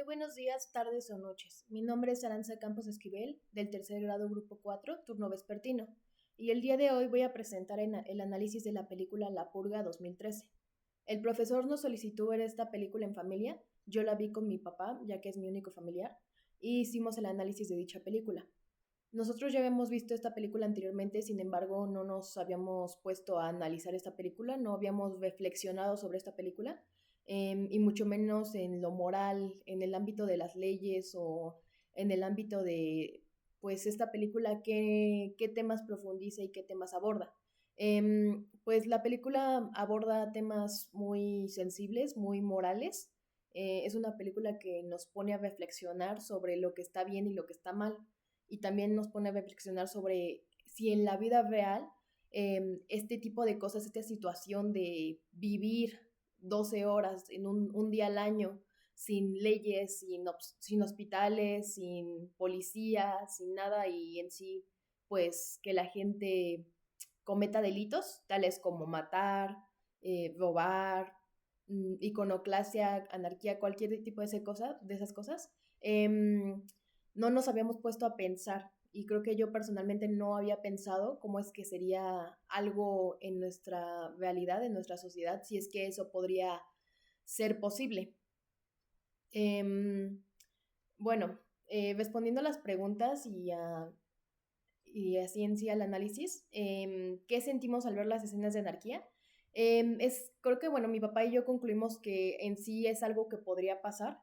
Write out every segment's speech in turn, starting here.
Muy buenos días, tardes o noches. Mi nombre es Aranza Campos Esquivel, del tercer grado Grupo 4, turno vespertino, y el día de hoy voy a presentar el análisis de la película La Purga 2013. El profesor nos solicitó ver esta película en familia, yo la vi con mi papá, ya que es mi único familiar, y hicimos el análisis de dicha película. Nosotros ya habíamos visto esta película anteriormente, sin embargo no nos habíamos puesto a analizar esta película, no habíamos reflexionado sobre esta película, y mucho menos en lo moral, en el ámbito de las leyes o en el ámbito de, pues, esta película, qué temas profundiza y qué temas aborda. Pues la película aborda temas muy sensibles, muy morales. Es una película que nos pone a reflexionar sobre lo que está bien y lo que está mal, y también nos pone a reflexionar sobre si en la vida real este tipo de cosas, esta situación de vivir 12 horas en un día al año sin leyes, sin hospitales, sin policía, sin nada, y en sí, pues que la gente cometa delitos, tales como matar, robar, iconoclasia, anarquía, cualquier tipo de, de esas cosas, no nos habíamos puesto a pensar, y creo que yo personalmente no había pensado cómo es que sería algo en nuestra realidad, en nuestra sociedad, si es que eso podría ser posible. Em, bueno, respondiendo a las preguntas y así en sí al análisis, ¿qué sentimos al ver las escenas de anarquía? Creo que, bueno, mi papá y yo concluimos que en sí es algo que podría pasar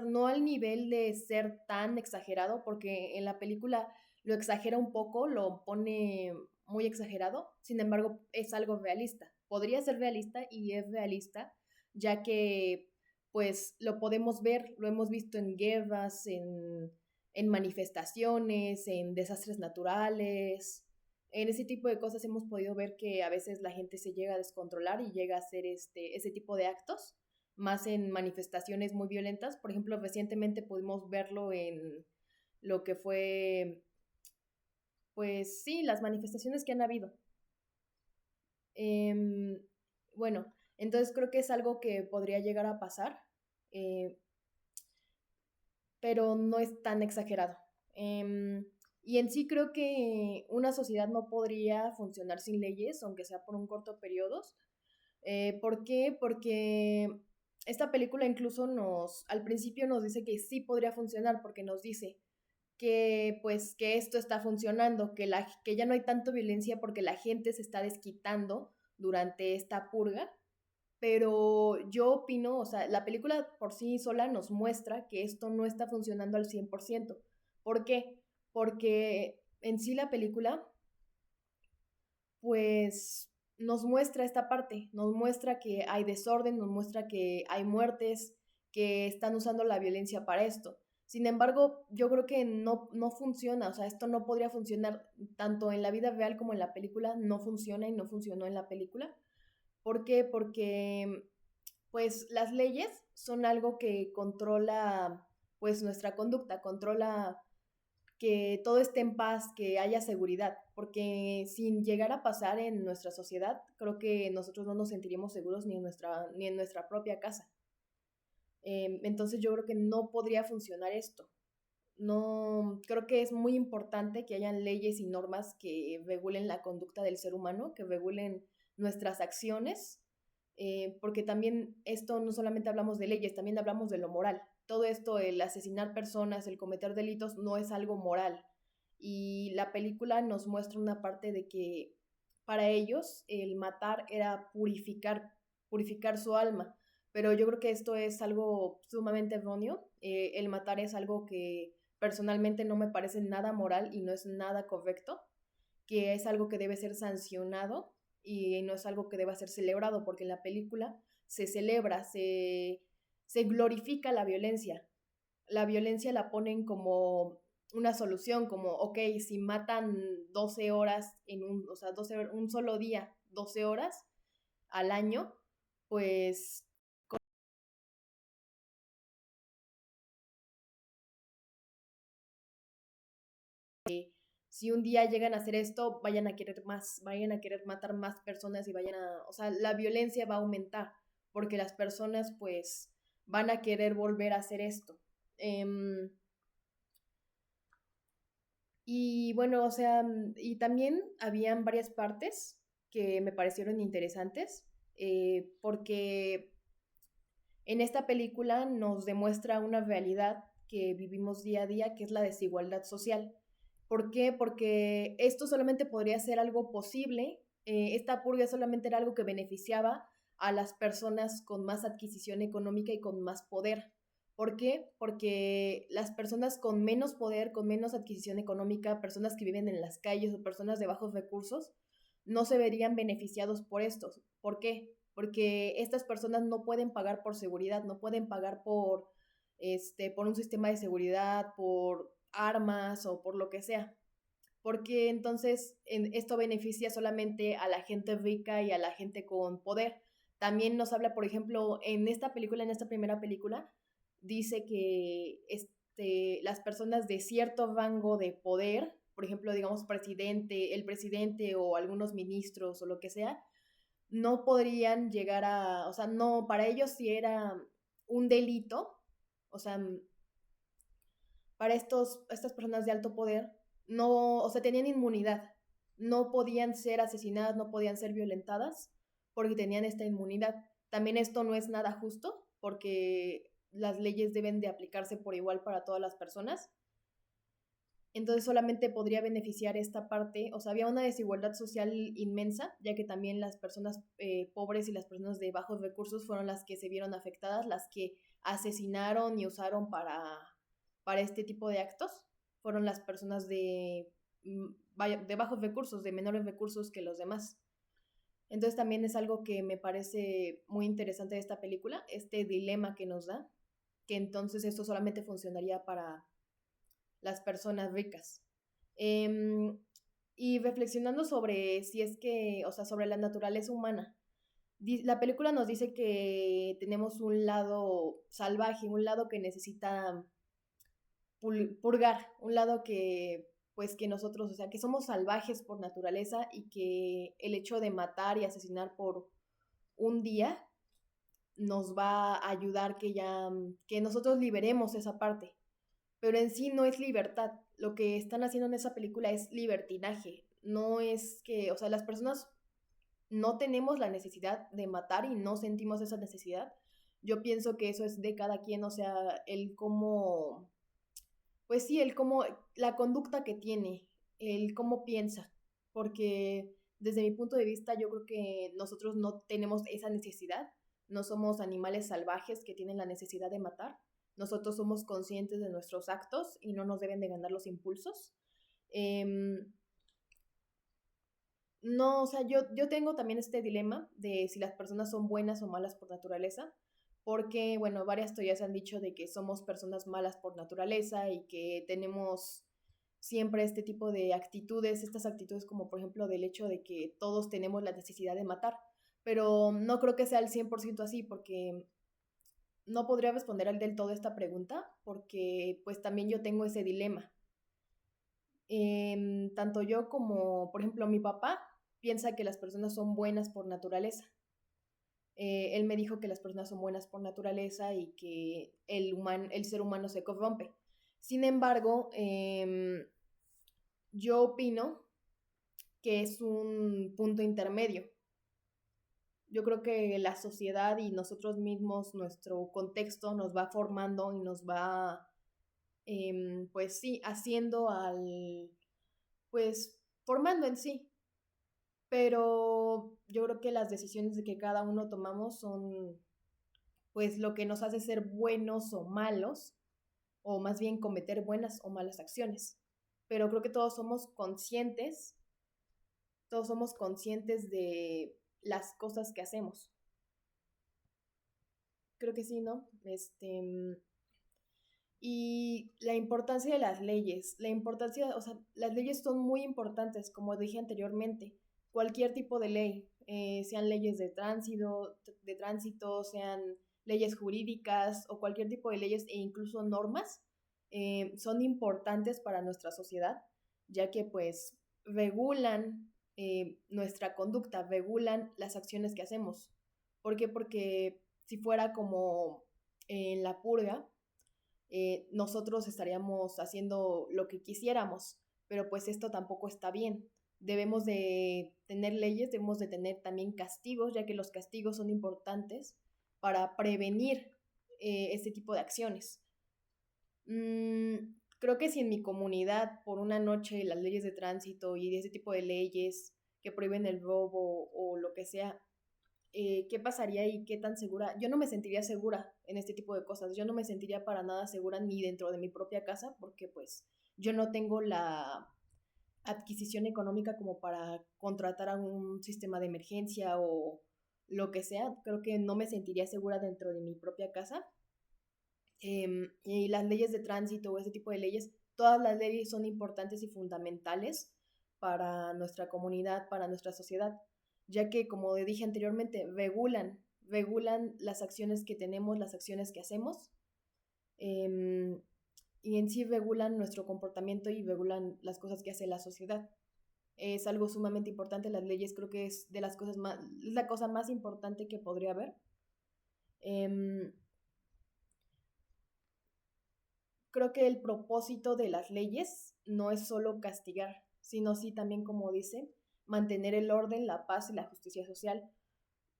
no al nivel de ser tan exagerado, porque en la película lo exagera un poco, lo pone muy exagerado, sin embargo es algo realista, podría ser realista y es realista, ya que pues lo podemos ver, lo hemos visto en guerras, en manifestaciones, en desastres naturales, en ese tipo de cosas hemos podido ver que a veces la gente se llega a descontrolar y llega a hacer ese tipo de actos, más en manifestaciones muy violentas. Por ejemplo, recientemente pudimos verlo en lo que fue, pues sí, las manifestaciones que han habido. Eh, bueno, entonces creo que es algo que podría llegar a pasar, eh, pero no es tan exagerado. Y en sí creo que una sociedad no podría funcionar sin leyes, aunque sea por un corto periodo. ¿Por qué? Porque esta película incluso al principio nos dice que sí podría funcionar, porque nos dice que pues que esto está funcionando, que ya no hay tanto violencia porque la gente se está desquitando durante esta purga, pero yo opino, o sea, la película por sí sola nos muestra que esto no está funcionando al 100%. ¿Por qué? Porque en sí la película, pues, nos muestra esta parte, nos muestra que hay desorden, nos muestra que hay muertes, que están usando la violencia para esto. Sin embargo, yo creo que no funciona, o sea, esto no podría funcionar tanto en la vida real como en la película, no funciona y no funcionó en la película. ¿Por qué? Porque pues las leyes son algo que controla pues nuestra conducta, controla que todo esté en paz, que haya seguridad, porque sin llegar a pasar en nuestra sociedad, creo que nosotros no nos sentiríamos seguros ni en nuestra propia casa. Entonces yo creo que no podría funcionar esto. No, creo que es muy importante que hayan leyes y normas que regulen la conducta del ser humano, que regulen nuestras acciones, porque también esto no solamente hablamos de leyes, también hablamos de lo moral. Todo esto, el asesinar personas, el cometer delitos, no es algo moral. Y la película nos muestra una parte de que para ellos el matar era purificar su alma. Pero yo creo que esto es algo sumamente erróneo. El matar es algo que personalmente no me parece nada moral y no es nada correcto, que es algo que debe ser sancionado y no es algo que deba ser celebrado, porque en la película se celebra, se glorifica la violencia. La violencia la ponen como una solución, como, ok, si matan 12 horas o sea, un solo día, 12 horas al año, pues si un día llegan a hacer esto, vayan a querer más, vayan a querer matar más personas y o sea, la violencia va a aumentar, porque las personas pues van a querer volver a hacer esto. Y bueno, o sea, y también habían varias partes que me parecieron interesantes, porque en esta película nos demuestra una realidad que vivimos día a día, que es la desigualdad social. ¿Por qué? Porque esto solamente podría ser algo posible, esta purga solamente era algo que beneficiaba a las personas con más adquisición económica y con más poder. ¿Por qué? Porque las personas con menos poder, con menos adquisición económica, personas que viven en las calles o personas de bajos recursos, no se verían beneficiados por estos. ¿Por qué? Porque estas personas no pueden pagar por seguridad, no pueden pagar por un sistema de seguridad, por armas o por lo que sea. Porque entonces esto beneficia solamente a la gente rica y a la gente con poder. También nos habla, por ejemplo, en esta primera película, dice que las personas de cierto rango de poder, por ejemplo, digamos el presidente o algunos ministros o lo que sea, no podrían llegar o sea, no, para ellos sí era un delito, o sea, para estas personas de alto poder, no, o sea, tenían inmunidad, no podían ser asesinadas, no podían ser violentadas, porque tenían esta inmunidad. También esto no es nada justo, porque las leyes deben de aplicarse por igual para todas las personas. Entonces solamente podría beneficiar esta parte, o sea, había una desigualdad social inmensa, ya que también las personas pobres y las personas de bajos recursos fueron las que se vieron afectadas, las que asesinaron y usaron para este tipo de actos, fueron las personas de bajos recursos, de menores recursos que los demás. Entonces también es algo que me parece muy interesante de esta película, este dilema que nos da, que entonces esto solamente funcionaría para las personas ricas. Eh, y reflexionando sobre si es que, o sea, sobre la naturaleza humana, la película nos dice que tenemos un lado salvaje, un lado que necesita purgar, un lado que, pues que nosotros, o sea, que somos salvajes por naturaleza y que el hecho de matar y asesinar por un día nos va a ayudar que nosotros liberemos esa parte, pero en sí no es libertad. Lo que están haciendo en esa película es libertinaje. No es que, o sea, las personas no tenemos la necesidad de matar y no sentimos esa necesidad. Yo pienso que eso es de cada quien, o sea, el cómo, pues sí, el cómo, la conducta que tiene, el cómo piensa, porque desde mi punto de vista yo creo que nosotros no tenemos esa necesidad, no somos animales salvajes que tienen la necesidad de matar, nosotros somos conscientes de nuestros actos y no nos deben de ganar los impulsos. No, o sea, yo tengo también este dilema de si las personas son buenas o malas por naturaleza, porque, bueno, varias teorías han dicho de que somos personas malas por naturaleza y que tenemos siempre este tipo de actitudes, estas actitudes como por ejemplo del hecho de que todos tenemos la necesidad de matar, pero no creo que sea al 100% así, porque no podría responder del todo esta pregunta, porque pues también yo tengo ese dilema. Tanto yo como, por ejemplo, mi papá piensa que las personas son buenas por naturaleza. Él me dijo que las personas son buenas por naturaleza y que el ser humano se corrompe. Sin embargo, yo opino que es un punto intermedio. Yo creo que la sociedad y nosotros mismos, nuestro contexto nos va formando y nos va, pues sí, haciendo pues formando en sí. Pero yo creo que las decisiones de que cada uno tomamos son pues lo que nos hace ser buenos o malos, o más bien cometer buenas o malas acciones. Pero creo que todos somos conscientes de las cosas que hacemos. Creo que sí, ¿no? Y la importancia de las leyes, o sea, las leyes son muy importantes, como dije anteriormente, cualquier tipo de ley, sean leyes de tránsito, sean leyes jurídicas o cualquier tipo de leyes e incluso normas, son importantes para nuestra sociedad, ya que pues regulan nuestra conducta, regulan las acciones que hacemos. ¿Por qué? Porque si fuera como en la purga, nosotros estaríamos haciendo lo que quisiéramos, pero pues esto tampoco está bien. Debemos de tener leyes, debemos de tener también castigos, ya que los castigos son importantes para prevenir este tipo de acciones. Creo que si en mi comunidad por una noche las leyes de tránsito y ese tipo de leyes que prohíben el robo o lo que sea, ¿qué pasaría y qué tan segura? Yo no me sentiría segura en este tipo de cosas. Yo no me sentiría para nada segura ni dentro de mi propia casa porque pues yo no tengo la adquisición económica como para contratar a un sistema de emergencia o lo que sea. Creo que no me sentiría segura dentro de mi propia casa. Y las leyes de tránsito o ese tipo de leyes, todas las leyes son importantes y fundamentales para nuestra comunidad, para nuestra sociedad, ya que, como dije anteriormente, regulan las acciones que tenemos, las acciones que hacemos, eh, y en sí regulan nuestro comportamiento y regulan las cosas que hace la sociedad. Es algo sumamente importante, las leyes creo que es de las cosas más, es la cosa más importante que podría haber. Eh, Creo que el propósito de las leyes no es solo castigar, sino sí también, como dice, mantener el orden, la paz y la justicia social.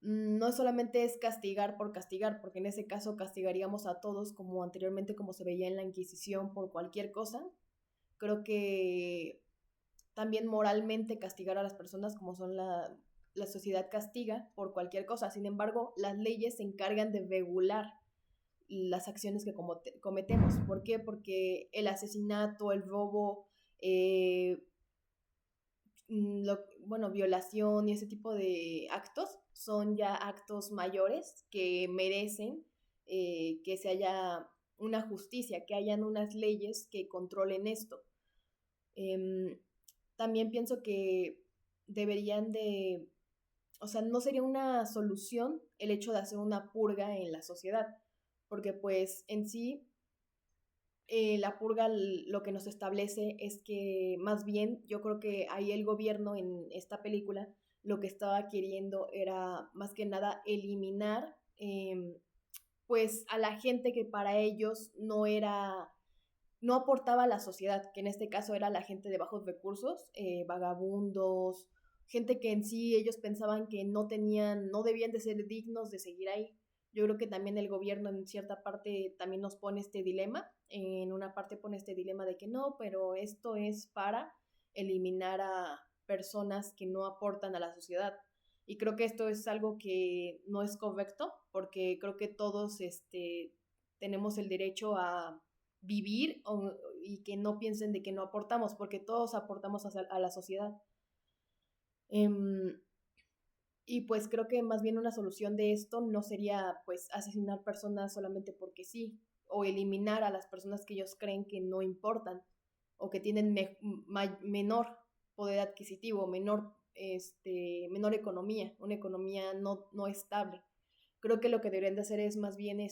No solamente es castigar por castigar, porque en ese caso castigaríamos a todos, como anteriormente, como se veía en la Inquisición, por cualquier cosa. Creo que también moralmente castigar a las personas, como son la sociedad castiga por cualquier cosa. Sin embargo, las leyes se encargan de regular las acciones que cometemos. ¿Por qué? Porque el asesinato, el robo, eh, bueno, violación y ese tipo de actos son ya actos mayores que merecen que se haya una justicia, que hayan unas leyes que controlen esto. Eh, También pienso que deberían de, o sea, no sería una solución el hecho de hacer una purga en la sociedad, porque pues en sí la purga lo que nos establece es que más bien yo creo que ahí el gobierno en esta película lo que estaba queriendo era más que nada eliminar pues a la gente que para ellos no aportaba a la sociedad, que en este caso era la gente de bajos recursos, vagabundos, gente que en sí ellos pensaban que no debían de ser dignos de seguir ahí. Yo creo que también el gobierno en cierta parte también nos pone este dilema, en una parte pone este dilema de que no, pero esto es para eliminar a personas que no aportan a la sociedad. Y creo que esto es algo que no es correcto, porque creo que todos tenemos el derecho a vivir y que no piensen de que no aportamos, porque todos aportamos a la sociedad. Um, y pues creo que más bien una solución de esto no sería pues asesinar personas solamente porque sí, o eliminar a las personas que ellos creen que no importan o que tienen menor poder adquisitivo, menor economía, una economía no estable. Creo que lo que deberían de hacer es más bien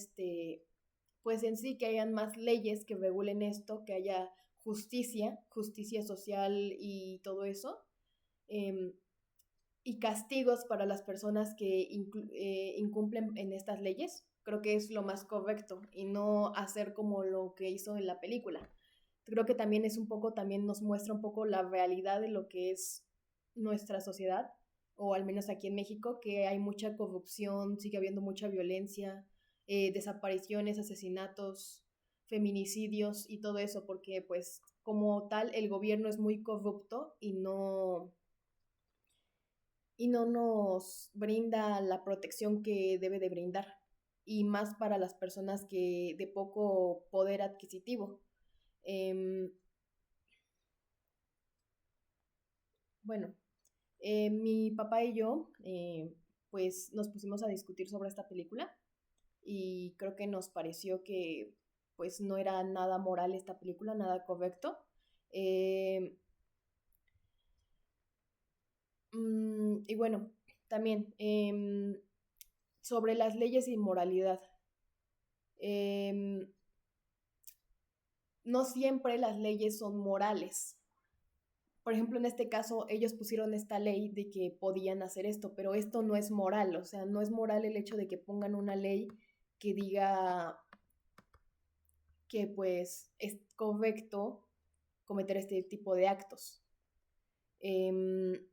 pues en sí que hayan más leyes que regulen esto, que haya justicia social y todo eso, eh, y castigos para las personas que incumplen en estas leyes. Creo que es lo más correcto y no hacer como lo que hizo en la película. Creo que también es un poco, también nos muestra un poco la realidad de lo que es nuestra sociedad, o al menos aquí en México, que hay mucha corrupción, sigue habiendo mucha violencia, desapariciones, asesinatos, feminicidios y todo eso, porque pues como tal el gobierno es muy corrupto y no nos brinda la protección que debe de brindar, y más para las personas que de poco poder adquisitivo. Eh, bueno, mi papá y yo pues nos pusimos a discutir sobre esta película y creo que nos pareció que pues no era nada moral esta película, nada correcto. Eh, y bueno, también sobre las leyes y moralidad. Eh, no siempre las leyes son morales. Por ejemplo, en este caso, ellos pusieron esta ley de que podían hacer esto, pero esto no es moral, o sea, no es moral el hecho de que pongan una ley que diga que pues es correcto cometer este tipo de actos. Em,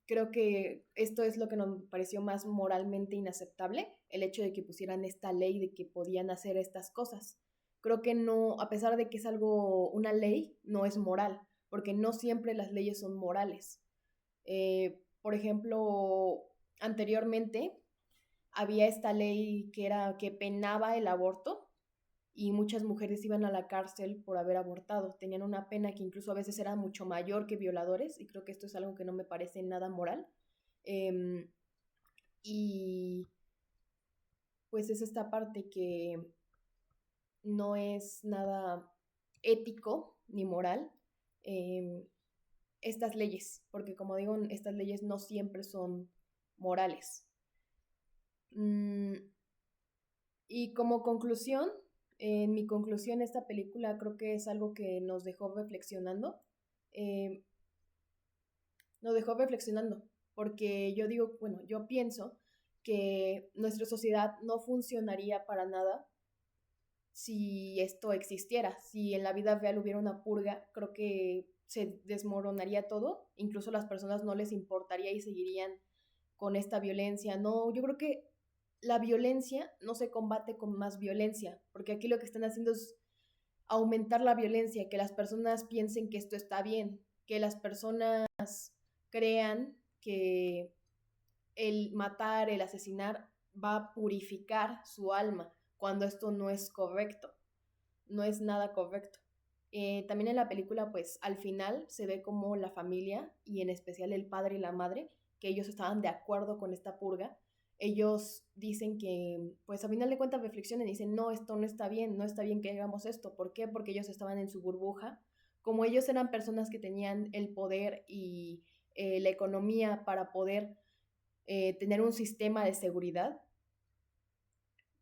Creo que esto es lo que nos pareció más moralmente inaceptable, el hecho de que pusieran esta ley de que podían hacer estas cosas. Creo que no, a pesar de que es algo, una ley, no es moral, porque no siempre las leyes son morales. Por ejemplo, anteriormente había esta ley que era que penaba el aborto y muchas mujeres iban a la cárcel por haber abortado. Tenían una pena que incluso a veces era mucho mayor que violadores y creo que esto es algo que no me parece nada moral. Eh, y pues es esta parte que no es nada ético ni moral eh, estas leyes, porque como digo, estas leyes no siempre son morales. Mm, y como conclusión, en mi conclusión, esta película creo que es algo que eh, nos dejó reflexionando, porque yo digo, bueno, yo pienso que nuestra sociedad no funcionaría para nada si esto existiera, si en la vida real hubiera una purga, creo que se desmoronaría todo, incluso las personas no les importaría y seguirían con esta violencia. No, yo creo que la violencia no se combate con más violencia, porque aquí lo que están haciendo es aumentar la violencia, que las personas piensen que esto está bien, que las personas crean que el matar, el asesinar va a purificar su alma, cuando esto no es correcto, no es nada correcto. También en la película, pues al final se ve como la familia, y en especial el padre y la madre, que ellos estaban de acuerdo con esta purga. Ellos dicen que, pues a final de cuentas reflexionan y dicen, no, esto no está bien, no está bien que hagamos esto. ¿Por qué? Porque ellos estaban en su burbuja. Como ellos eran personas que tenían el poder y la economía para poder tener un sistema de seguridad,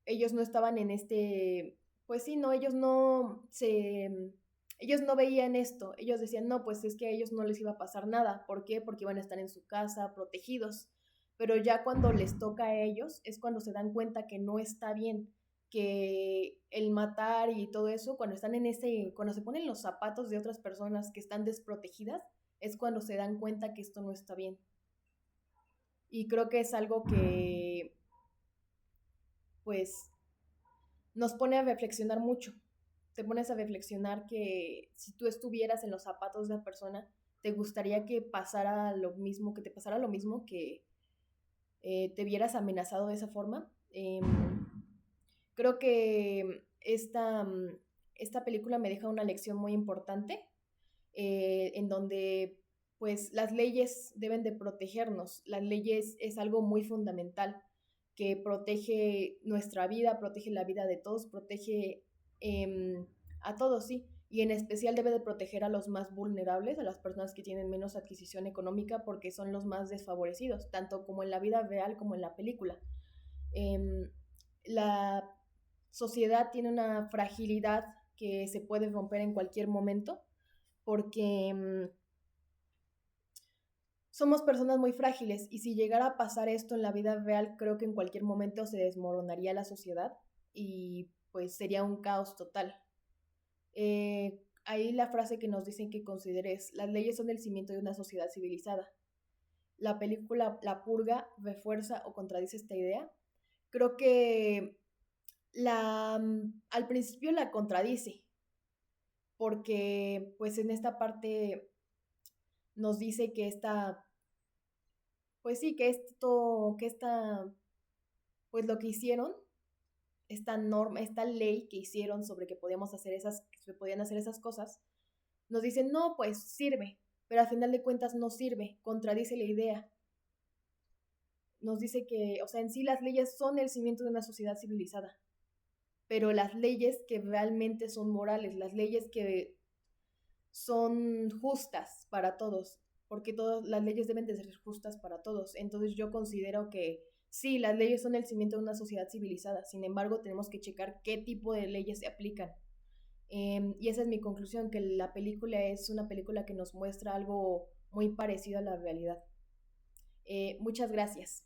ellos no estaban en este, pues sí, no, ellos no veían esto, ellos decían, no, pues es que a ellos no les iba a pasar nada, ¿por qué? Porque iban a estar en su casa, protegidos, pero ya cuando les toca a ellos es cuando se dan cuenta que no está bien, que el matar y todo eso, cuando están en cuando se ponen los zapatos de otras personas que están desprotegidas, es cuando se dan cuenta que esto no está bien. Y creo que es algo que, pues, nos pone a reflexionar mucho. Te pones a reflexionar que si tú estuvieras en los zapatos de la persona, te gustaría que pasara lo mismo, que te pasara lo mismo, que te vieras amenazado de esa forma. Creo que esta película me deja una lección muy importante, en donde pues las leyes deben de protegernos, las leyes es algo muy fundamental que protege nuestra vida, protege la vida de todos, protege a todos, sí, y en especial debe de proteger a los más vulnerables, a las personas que tienen menos adquisición económica, porque son los más desfavorecidos, tanto como en la vida real como en la película. Eh, la sociedad tiene una fragilidad que se puede romper en cualquier momento, porque somos personas muy frágiles y si llegara a pasar esto en la vida real, creo que en cualquier momento se desmoronaría la sociedad y pues sería un caos total. Ahí la frase que nos dicen que consideres, las leyes son el cimiento de una sociedad civilizada. La película La Purga refuerza o contradice esta idea. Creo que al principio la contradice, porque pues en esta parte nos dice que pues sí, que esto, que pues lo que hicieron, esta norma, esta ley que hicieron sobre que que se podían hacer esas cosas, nos dicen, no, pues sirve, pero al final de cuentas no sirve, contradice la idea. Nos dice que, o sea, en sí las leyes son el cimiento de una sociedad civilizada, pero las leyes que realmente son morales, las leyes que son justas para todos, porque todas las leyes deben de ser justas para todos. Entonces yo considero que sí, las leyes son el cimiento de una sociedad civilizada, sin embargo tenemos que checar qué tipo de leyes se aplican. Y esa es mi conclusión, que la película es una película que nos muestra algo muy parecido a la realidad. Muchas gracias.